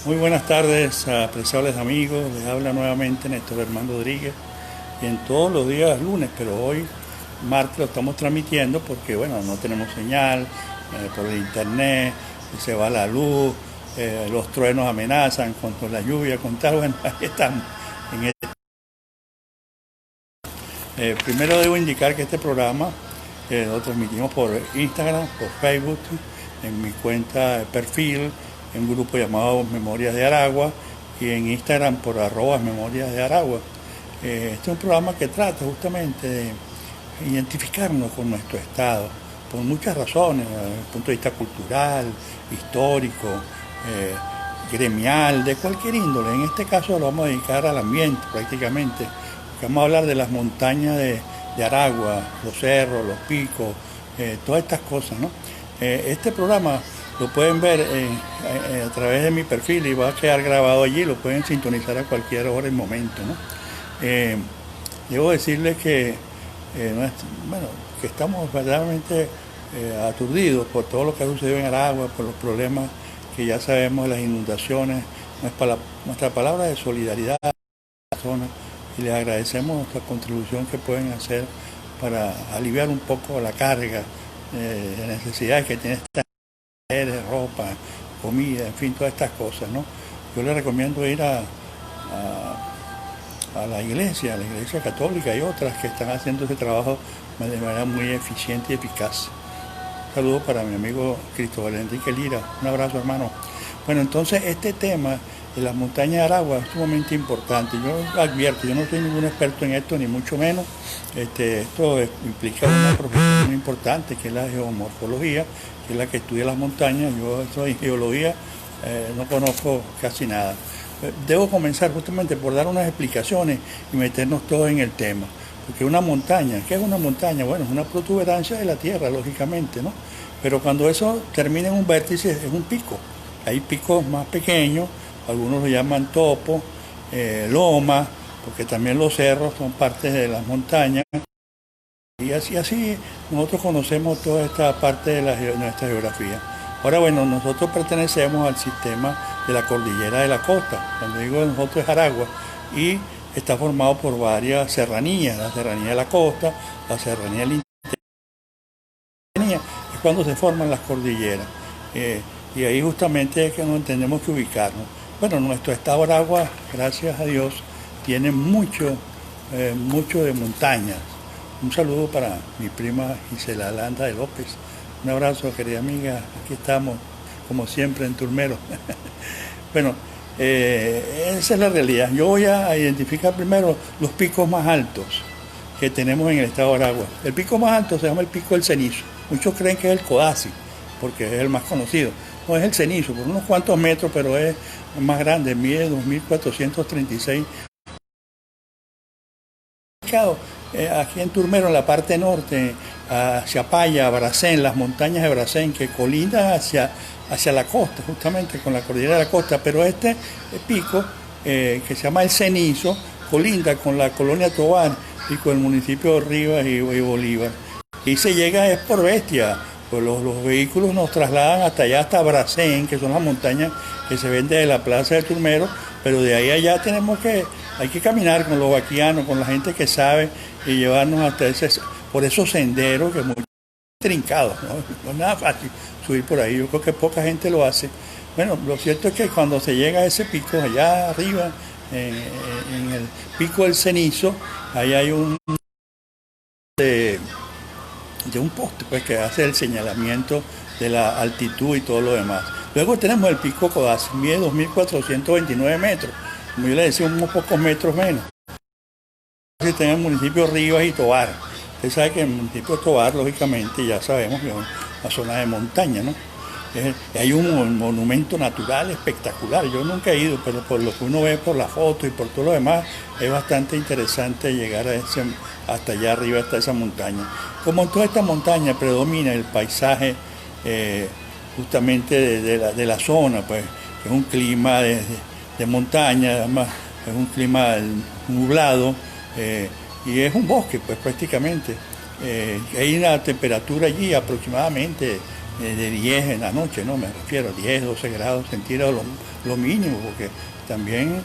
Muy buenas tardes, apreciables amigos. Les habla nuevamente Néstor Hermano Rodríguez. Y en todos los días lunes, pero hoy martes lo estamos transmitiendo porque, bueno, no tenemos señal por el internet, se va la luz, los truenos amenazan con la lluvia, con tal. Bueno, ahí estamos. Primero debo indicar que este programa lo transmitimos por Instagram, por Facebook, en mi cuenta de perfil, en un grupo llamado Memorias de Aragua y en Instagram por @Memorias de Aragua. Este es un programa que trata justamente de identificarnos con nuestro estado, por muchas razones, desde el punto de vista cultural, histórico, gremial, de cualquier índole. En este caso lo vamos a dedicar al ambiente prácticamente. Vamos a hablar de las montañas de Aragua, los cerros, los picos, todas estas cosas, ¿no? Este programa lo pueden ver a través de mi perfil y va a quedar grabado allí, lo pueden sintonizar a cualquier hora y momento, ¿no? Debo decirles que, bueno, que estamos verdaderamente aturdidos por todo lo que ha sucedido en Aragua, por los problemas que ya sabemos de las inundaciones. Nuestra palabra de solidaridad a la zona y les agradecemos la contribución que pueden hacer para aliviar un poco la carga de necesidades que tiene esta ropa, comida, en fin, todas estas cosas, ¿no? Yo les recomiendo ir a la iglesia católica y otras que están haciendo ese trabajo de manera muy eficiente y eficaz. Un saludo para mi amigo Cristóbal Enrique Lira. Un abrazo, hermano. Bueno, entonces este tema de las montañas de Aragua es sumamente importante. Yo advierto, yo no soy ningún experto en esto, ni mucho menos. Esto implica una profesión muy importante, que es la geomorfología, que es la que estudia las montañas. Yo soy en geología, no conozco casi nada. Debo comenzar justamente por dar unas explicaciones y meternos todos en el tema. Porque una montaña, ¿qué es una montaña? Bueno, es una protuberancia de la tierra, lógicamente, ¿no? Pero cuando eso termina en un vértice, es un pico. Hay picos más pequeños, algunos lo llaman topo, loma, porque también los cerros son partes de las montañas. Y así nosotros conocemos toda esta parte de nuestra geografía. Ahora, bueno, nosotros pertenecemos al sistema de la cordillera de la costa. Cuando digo nosotros es Aragua. Y está formado por varias serranías, la serranía de la costa, la serranía del interior, es cuando se forman las cordilleras. Y ahí justamente es que nos tenemos que ubicarnos. Bueno, nuestro estado de Aragua, gracias a Dios, tiene mucho de montañas. Un saludo para mi prima Gisela Landa de López. Un abrazo, querida amiga. Aquí estamos, como siempre, en Turmero. Bueno, esa es la realidad. Yo voy a identificar primero los picos más altos que tenemos en el estado de Aragua. El pico más alto se llama el Pico del Cenizo. Muchos creen que es el Codazzi, porque es el más conocido. No, es el Cenizo, por unos cuantos metros, pero es más grande, mide 2.436. Aquí en Turmero, en la parte norte, hacia Paya, Bracén, las montañas de Bracén, que colindan hacia la costa, justamente con la cordillera de la costa, pero este pico, que se llama el Cenizo, colinda con la colonia Tovar y con el municipio de Rivas y Bolívar. Y se llega es por bestia, pues los vehículos nos trasladan hasta allá, hasta Bracén, que son las montañas que se ven desde la plaza de Turmero, pero de ahí allá hay que caminar con los vaquianos, con la gente que sabe, y llevarnos hasta por esos senderos que muy trincados, ¿no? No es nada fácil subir por ahí, yo creo que poca gente lo hace. Bueno, lo cierto es que cuando se llega a ese pico, allá arriba, en el pico del Cenizo, ahí hay de un poste pues, que hace el señalamiento de la altitud y todo lo demás. Luego tenemos el pico Codazzi, mide 2.429 metros, como yo le decía, unos pocos metros menos. Está en el municipio de Rivas y Tovar. Usted sabe que en el municipio de Tovar, lógicamente, ya sabemos que es una zona de montaña, ¿no? Hay un monumento natural espectacular. Yo nunca he ido, pero por lo que uno ve por la foto y por todo lo demás, es bastante interesante llegar hasta allá arriba, hasta esa montaña. Como en toda esta montaña predomina el paisaje justamente de la zona, pues, que es un clima de montaña, además es un clima nublado, y es un bosque, pues prácticamente. Hay una temperatura allí aproximadamente de 10 en la noche, ¿no? Me refiero, 10, 12 grados centígrados, lo mínimo, porque también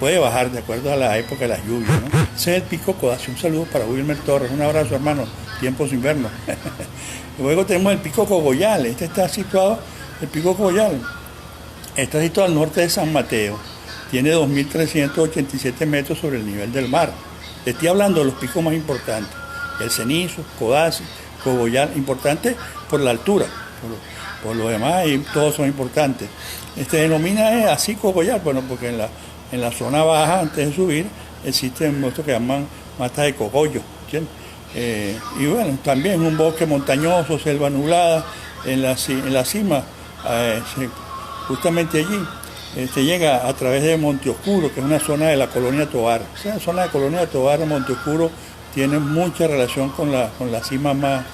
puede bajar de acuerdo a la época de las lluvias, ¿no? Ese es el pico Codazzi. Un saludo para Wilmer Torres, un abrazo, hermano, tiempos inviernos. Luego tenemos el pico Cogollal. Este está situado, el pico Cogollal está situado al norte de San Mateo, tiene 2.387 metros sobre el nivel del mar. Le estoy hablando de los picos más importantes: el Cenizo, Codazzi, Cogollal, importante por la altura, por lo demás, y todos son importantes. Se denomina así Cogollal, bueno, porque en la zona baja, antes de subir, existen esto que llaman matas de cogollo, ¿entiendes? Y bueno, también un bosque montañoso, selva nublada, en la cima, justamente allí, se llega a través de Monte Oscuro, que es una zona de la colonia Tovar. O sea, la zona de colonia Tovar, Monte Oscuro, tiene mucha relación con la cima más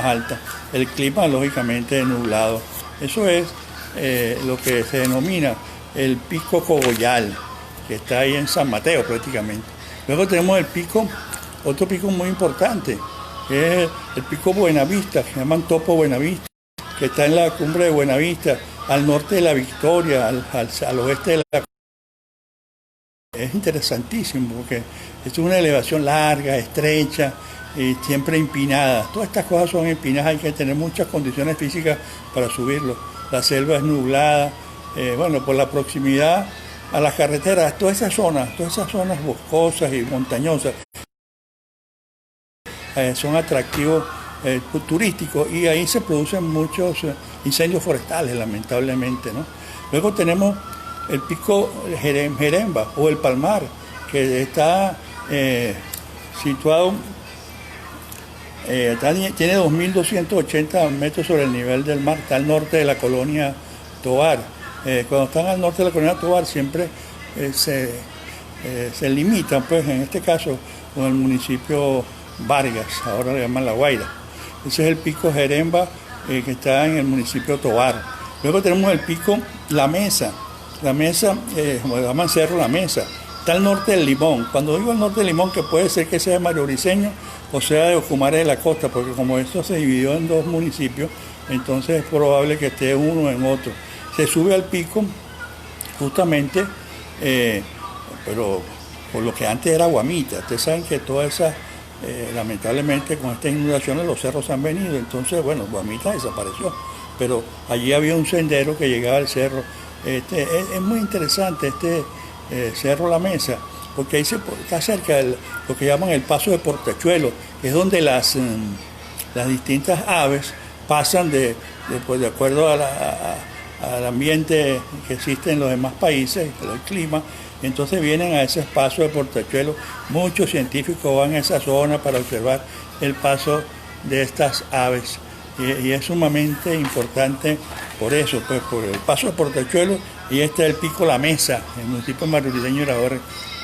alta. El clima, lógicamente, nublado. Eso es lo que se denomina el pico Cogollal, que está ahí en San Mateo prácticamente. Luego tenemos otro pico muy importante, que es el pico Buenavista, que se llaman Topo Buenavista, que está en la cumbre de Buenavista, al norte de la Victoria, al oeste de la... Es interesantísimo porque es una elevación larga, estrecha, y siempre empinada. Todas estas cosas son empinadas, hay que tener muchas condiciones físicas para subirlo. La selva es nublada, bueno, por la proximidad a las carreteras, todas esas zonas boscosas y montañosas son atractivos turísticos, y ahí se producen muchos incendios forestales, lamentablemente, ¿no? Luego tenemos el pico Jeremba o el Palmar, que está situado, tiene 2.280 metros sobre el nivel del mar, está al norte de la colonia Tovar. Cuando están al norte de la colonia Tovar siempre se limitan, pues en este caso, con el municipio Vargas, ahora le llaman La Guaira. Ese es el pico Jeremba, que está en el municipio Tovar. Luego tenemos el pico La Mesa, como le llaman Cerro La Mesa, está al norte del Limón. Cuando digo al norte del Limón, que puede ser que sea de Mario Briceño o sea de Ocumare de la Costa, porque como esto se dividió en dos municipios, entonces es probable que esté uno en otro. Se sube al pico justamente, pero por lo que antes era Guamita. Ustedes saben que todas esas, lamentablemente con estas inundaciones los cerros han venido, entonces bueno, Guamita desapareció, pero allí había un sendero que llegaba al cerro. Es muy interesante Cerro La Mesa, porque ahí está cerca de lo que llaman el paso de Portachuelo, que es donde las distintas aves pasan de acuerdo al ambiente que existe en los demás países, el clima. Entonces vienen a ese paso de Portachuelo. Muchos científicos van a esa zona para observar el paso de estas aves, y es sumamente importante por eso, pues por el paso de Portachuelo. Y este es el pico La Mesa, el municipio marulideño de Iraorre.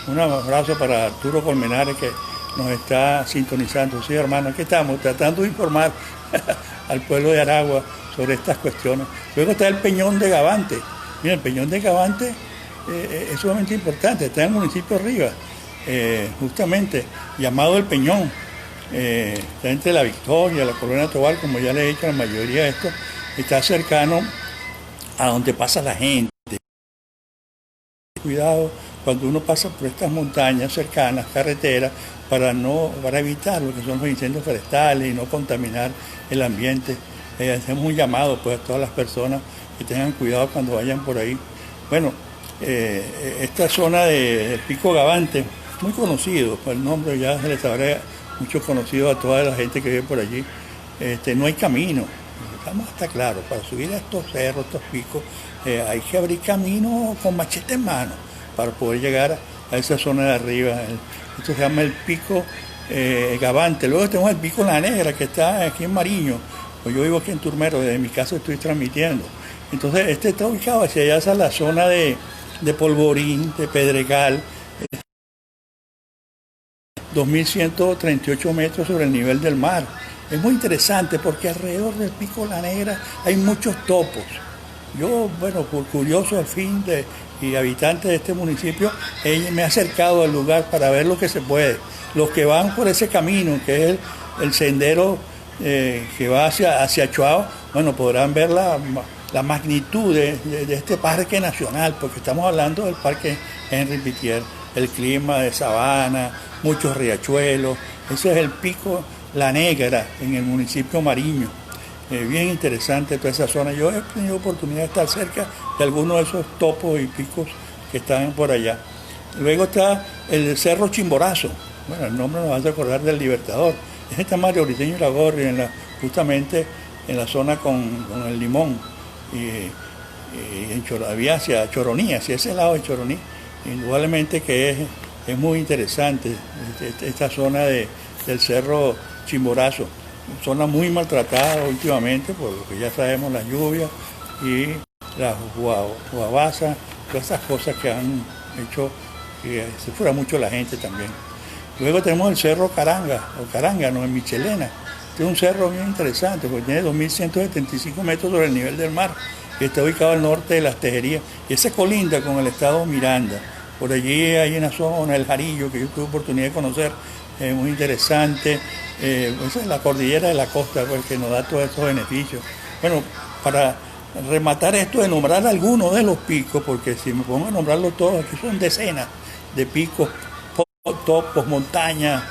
Un abrazo para Arturo Colmenares, que nos está sintonizando. Sí, hermano, aquí estamos tratando de informar al pueblo de Aragua sobre estas cuestiones. Luego está el Peñón de Gavante. Mira, el Peñón de Gavante es sumamente importante, está en el municipio de Rivas, justamente llamado el Peñón. Está entre la Victoria, la colonia Tobar, como ya le he dicho, la mayoría de esto está cercano a donde pasa la gente. Cuidado cuando uno pasa por estas montañas cercanas, carreteras, para evitar lo que son los incendios forestales y no contaminar el ambiente. Hacemos un llamado pues a todas las personas que tengan cuidado cuando vayan por ahí. Bueno, esta zona del Pico Gavante, muy conocido, por el nombre ya se les habrá mucho conocido a toda la gente que vive por allí. No hay camino, estamos hasta claros, para subir a estos cerros, estos picos, hay que abrir camino con machete en mano para poder llegar a esa zona de arriba. Esto se llama el Pico Gavante. Luego tenemos el Pico La Negra, que está aquí en Mariño. Pues yo vivo aquí en Turmero, desde mi casa estoy transmitiendo. Entonces este está ubicado hacia allá, hacia la zona de Polvorín, de Pedregal, 2.138 metros sobre el nivel del mar. Es muy interesante porque alrededor del Pico La Negra hay muchos topos. Yo, bueno, por curioso al fin y habitante de este municipio, me he acercado al lugar para ver lo que se puede. Los que van por ese camino, que es el sendero que va hacia Chuao, bueno, podrán ver la magnitud de este parque nacional, porque estamos hablando del parque Henri Pittier, el clima de sabana, muchos riachuelos. Ese es el pico La Negra en el municipio Mariño. Bien interesante toda esa zona. Yo he tenido oportunidad de estar cerca de algunos de esos topos y picos que están por allá. Luego está el Cerro Chimborazo. Bueno, el nombre nos hace acordar del Libertador. Ese está Mario Briceño Iragorri, justamente en la zona con el Limón. Y había hacia Choroní, hacia ese lado de Choroní. Indudablemente que es muy interesante esta zona del Cerro Chimborazo. Zona muy maltratada últimamente, por lo que ya sabemos, las lluvias y las guabazas, todas esas cosas que han hecho que se fuera mucho la gente también. Luego tenemos el Cerro Caranga, o Carángano, en Michelena. Este es un cerro bien interesante porque tiene 2.175 metros sobre el nivel del mar y está ubicado al norte de Las Tejerías. Y ese colinda con el estado Miranda. Por allí hay una zona, el Jarillo, que yo tuve oportunidad de conocer, muy interesante. Esa es la cordillera de la costa, pues, que nos da todos estos beneficios. Bueno, para rematar esto de nombrar algunos de los picos, porque si me pongo a nombrarlos todos, aquí son decenas de picos, topos, montañas,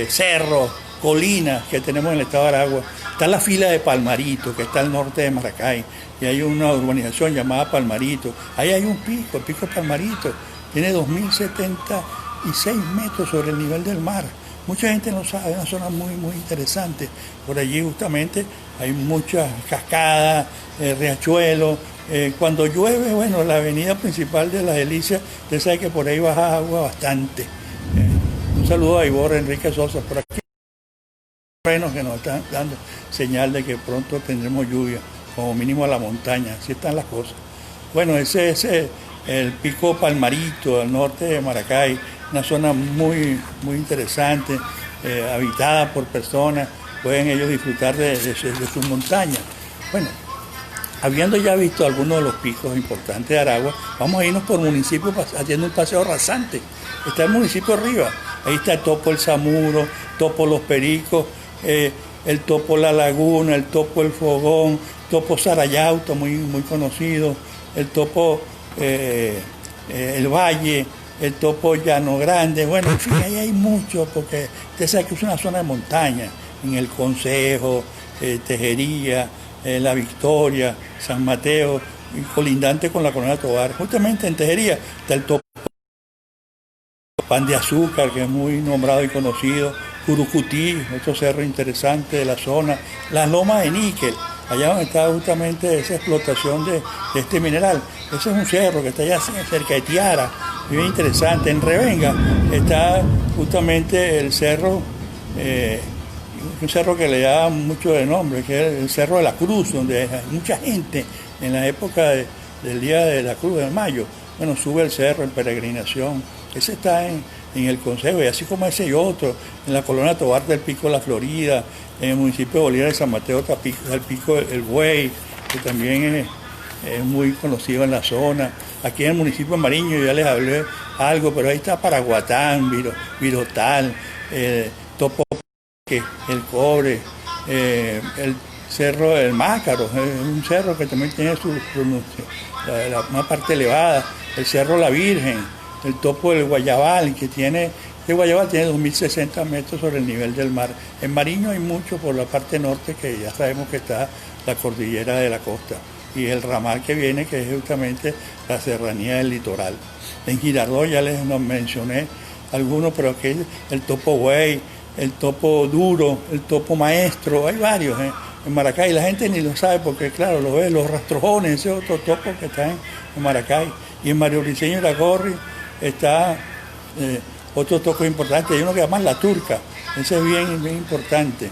cerros, colinas que tenemos en el estado de Aragua. Está la fila de Palmarito, que está al norte de Maracay, y hay una urbanización llamada Palmarito. Ahí hay un pico, el pico Palmarito, tiene 2.076 metros sobre el nivel del mar. Mucha gente no sabe, es una zona muy, muy interesante. Por allí justamente hay muchas cascadas, riachuelos. Cuando llueve, bueno, la avenida principal de Las Delicias, usted sabe que por ahí baja agua bastante. Un saludo a Ivor Enrique Sosa, por aquí que nos están dando señal de que pronto tendremos lluvia, como mínimo a la montaña, así están las cosas. Bueno, ese es el pico Palmarito, al norte de Maracay, una zona muy, muy interesante, habitada por personas, pueden ellos disfrutar de sus montañas. Bueno, habiendo ya visto algunos de los picos importantes de Aragua, vamos a irnos por municipios haciendo un paseo rasante. Está el municipio arriba, ahí está el topo El Zamuro, topo Los Pericos, el topo La Laguna, el topo El Fogón, topo Sarayauta, muy, muy conocido, el topo El Valle, el topo Llano Grande. Bueno, en fin, ahí hay mucho, porque usted sabe que es una zona de montaña, en el Concejo, Tejería, La Victoria, San Mateo, colindante con la Corona Tovar. Justamente en Tejería está el topo Pan de Azúcar, que es muy nombrado y conocido, Curucutí, otro cerro interesante de la zona, las lomas de níquel, allá donde está justamente esa explotación de este mineral. Ese es un cerro que está allá cerca de Tiara, muy interesante. En Revenga está justamente el cerro, un cerro que le da mucho de nombre, que es el Cerro de la Cruz, donde hay mucha gente en la época del Día de la Cruz de Mayo. Bueno, sube el cerro en peregrinación. Ese está en el Consejo, y así como ese y otro, en la Colonia Tovar del Pico La Florida, en el municipio de Bolívar de San Mateo está el Pico El Buey, que también es muy conocido en la zona. Aquí en el municipio de Mariño ya les hablé algo, pero ahí está Paraguatán, Virotal, Topo, el Cobre, el Cerro del Mácaro, es un cerro que también tiene una parte elevada, el Cerro La Virgen, el topo del Guayabal, el Guayabal tiene 2.060 metros sobre el nivel del mar. En Mariño hay mucho por la parte norte, que ya sabemos que está la cordillera de la costa, y el ramal que viene, que es justamente la serranía del litoral. En Girardot ya les mencioné algunos, pero aquí el topo Güey, el topo Duro, el topo Maestro, hay varios en Maracay. La gente ni lo sabe porque, claro, lo ve, los rastrojones, ese otro topo que está en Maracay. Y en Mario Briceño Iragorri está otro topo importante, hay uno que llaman La Turca, ese es bien, bien importante.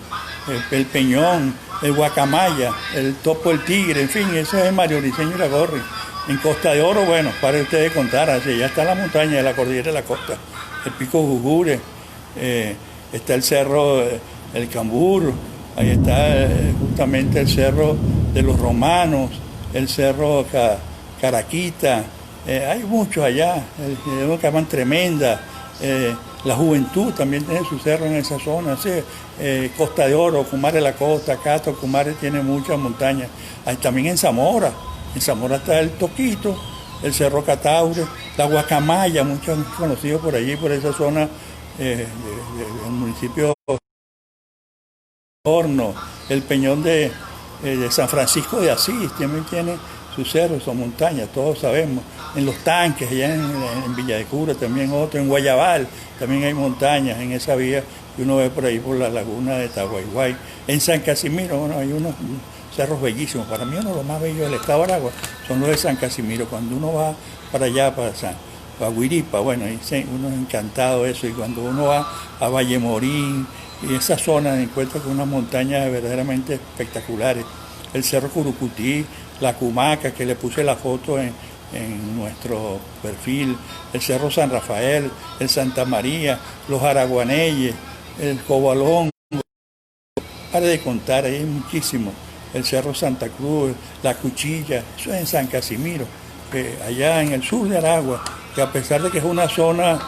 El Peñón, el Guacamaya, el topo El Tigre, en fin, eso es Mario Briceño Iragorri. En Costa de Oro, bueno, para ustedes contar, así, ya está la montaña de la cordillera de la costa, el Pico Jujure, está el cerro El Cambur, ahí está justamente el cerro de los Romanos, el cerro Caraquita, hay muchos allá, uno que llaman Tremenda, La Juventud también tiene su cerro en esa zona, ¿sí? Costa de Oro, Cumare la Costa, Cato, Cumare tiene muchas montañas. Hay también en Zamora está el Toquito, el Cerro Cataure, la Guacamaya, muchos conocidos por allí, por esa zona del municipio de Horno, el Peñón de San Francisco de Asís, también tiene sus cerros, son montañas, todos sabemos. En Los Tanques, allá en Villa de Cura, también otro, en Guayabal, también hay montañas en esa vía que uno ve por ahí por la laguna de Tahuayhuay. En San Casimiro, bueno, hay unos cerros bellísimos. Para mí uno de los más bellos del estado de Aragua son los de San Casimiro. Cuando uno va para allá, para Guiripa, bueno, uno es encantado de eso. Y cuando uno va a Valle Morín y esa zona encuentra con unas montañas verdaderamente espectaculares. El Cerro Curucutí, la Cumaca, que le puse la foto en nuestro perfil, el Cerro San Rafael, el Santa María, los Araguaneyes, el Cobalón, para de contar, ahí hay muchísimo. El Cerro Santa Cruz, la Cuchilla, eso es en San Casimiro, que allá en el sur de Aragua, que a pesar de que es una zona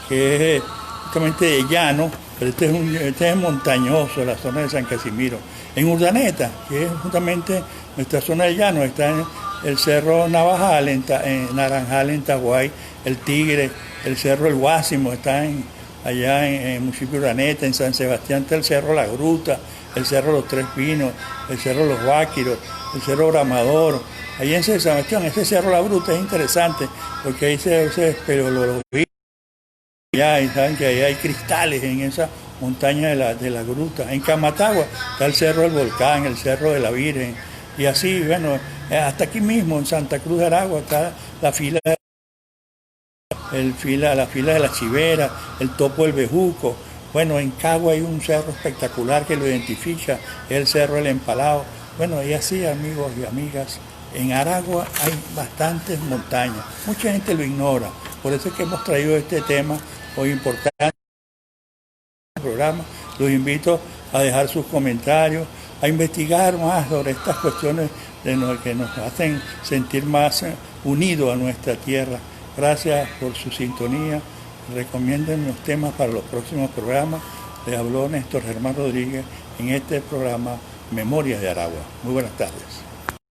que es justamente de llano, pero este es montañoso, la zona de San Casimiro. En Urdaneta, que es justamente nuestra zona de llano, está en el Cerro Navajal, en Naranjal, en Taguay, el Tigre, el Cerro El Guásimo, está allá en el municipio de Urdaneta, en San Sebastián está el Cerro La Gruta, el Cerro Los Tres Pinos, el Cerro Los Guáquiros, el Cerro Bramador. Ahí en San Sebastián, ese Cerro La Gruta es interesante, porque ahí pero lo vi, ya, y saben que ahí hay cristales en esa montaña de la gruta. En Camatagua está el Cerro del Volcán, el Cerro de la Virgen, y así, bueno, hasta aquí mismo en Santa Cruz de Aragua está la fila de la Chivera, el Topo del Bejuco. Bueno, en Cagua hay un cerro espectacular que lo identifica, es el Cerro del Empalado. Bueno, y así, amigos y amigas, en Aragua hay bastantes montañas. Mucha gente lo ignora, por eso es que hemos traído este tema hoy importante en el programa. Los invito a dejar sus comentarios, a investigar más sobre estas cuestiones que nos hacen sentir más unidos a nuestra tierra. Gracias por su sintonía. Recomienden los temas para los próximos programas. Les habló Néstor Germán Rodríguez en este programa Memorias de Aragua. Muy buenas tardes.